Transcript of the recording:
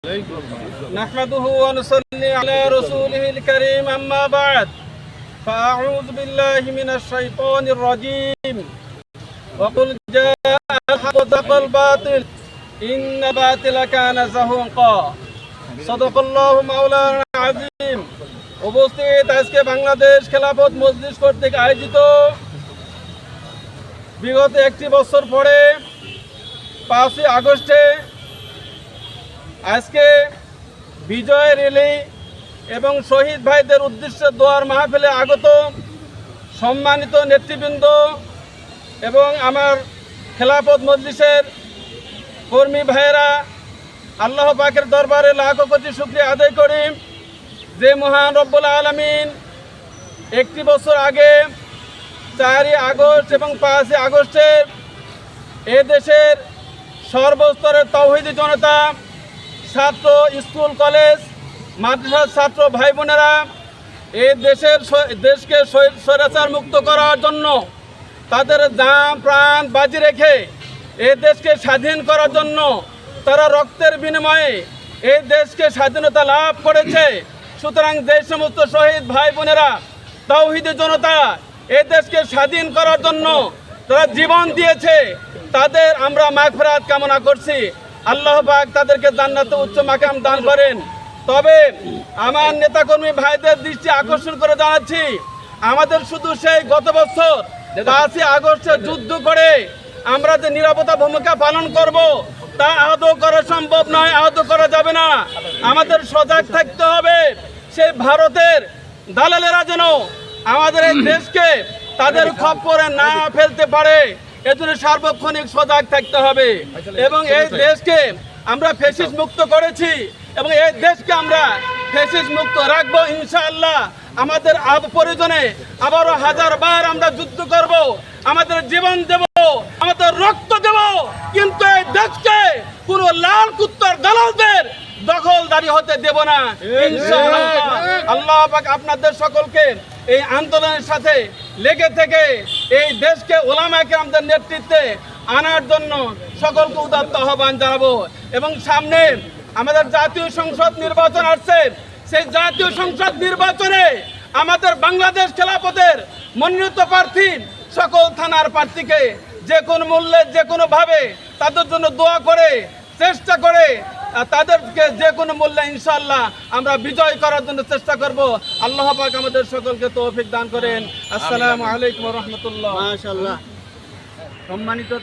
نحمده ونصلي على رسوله الكريم أما بعد فأعوذ بالله من الشيطان الرجيم وقل جاء الحق وزهق الباطل إن الباطل كان زهوقا صدق الله مولانا العظيم। উপস্থিত আজকে বাংলাদেশ খেলাফত মজলিস কর্তৃক আয়োজিত বিগত একটি বছর পরে 5 আগস্টে আজকে বিজয় র্যালি এবং শহীদ ভাইদের উদ্দেশ্যে দোয়ার মাহফিলে আগত সম্মানিত নেতৃবৃন্দ এবং আমার খেলাফত মজলিসের কর্মী ভাইয়েরা, আল্লাহ পাকের দরবারে লাখো কোটি শুকরিয়া আদায় করি যে মহান রব্বুল আলামিন একটি বছর আগে 4 আগস্ট এবং 5 আগস্টে এ দেশের সর্বস্তরের তাওহীদি জনতা, ছাত্র, স্কুল, কলেজ, মাদ্রাসার ছাত্র ভাই বোনেরা এই দেশকে স্বৈরাচার মুক্ত করার জন্য তাদের জান প্রাণ বাজি রেখে এই দেশকে স্বাধীন করার জন্য তারা রক্তের বিনিময়ে এই দেশকে স্বাধীনতা লাভ করেছে। সুতরাং যে সমস্ত শহীদ ভাই বোনেরা, তাওহীদি জনতা এই দেশকে স্বাধীন করার জন্য তারা জীবন দিয়েছে, তাদের আমরা মাগফিরাত কামনা করছি। আল্লাহ পাক তাদেরকে জান্নাতে উচ্চ মাকাম দান করেন। তবে আমার নেতাকর্মী ভাইদের দৃষ্টি আকর্ষণ করে জানাচ্ছি, আমাদের শুধু সেই গত বছর 5 আগস্টে যুদ্ধ করে আমরা যে নিরাপত্তা ভূমিকা পালন করব তা আদৌ করা সম্ভব নয়, আদৌ করা যাবে না। আমাদের সজাগ থাকতে হবে সেই ভারতের দালালেরা যেন আমাদের এই দেশকে তাদের খপ্পরে না ফেলতে পারে, এজন্য সার্বক্ষণিক সজাগ থাকতে হবে। এবং এই দেশকে আমরা ফ্যাসিস্ট মুক্ত করেছি এবং এই দেশকে আমরা ফ্যাসিস্ট মুক্ত রাখবো ইনশাআল্লাহ। আমাদের প্রয়োজনে আবারও 1000 বার আমরা যুদ্ধ করব, আমাদের জীবন দেব, আমাদের রক্ত দেব, কিন্তু এই দেশকে পুরো লাল কুত্তার দালালদের দখলদারি হতে দেব না ইনশাআল্লাহ। আল্লাহ পাক আপনাদের সকলকে এই আন্দোলনের সাথে লেগে থেকে এই দেশকে ওলামায়ে কেরামদের নেতৃত্বে আনার জন্য সকলকে উদাত্ত আহ্বান জানাবো। এবং সামনে আমাদের জাতীয় সংসদ নির্বাচন আসছে, সেই জাতীয় সংসদ নির্বাচনে আমাদের বাংলাদেশ খেলাফতের মনোনীত প্রার্থী সকল থানার প্রার্থীকে যে কোনো মূল্যে যে কোনোভাবে তাদের জন্য দোয়া করে চেষ্টা করে তাদেরকে যে কোনো মূল্যে ইনশাআল্লাহ আমরা বিজয় করার জন্য চেষ্টা করব। আল্লাহ পাক আমাদের সকলকে তৌফিক দান করেন। আসসালামু আলাইকুম ওয়া রাহমাতুল্লাহ। মাশাআল্লাহ। সম্মানিত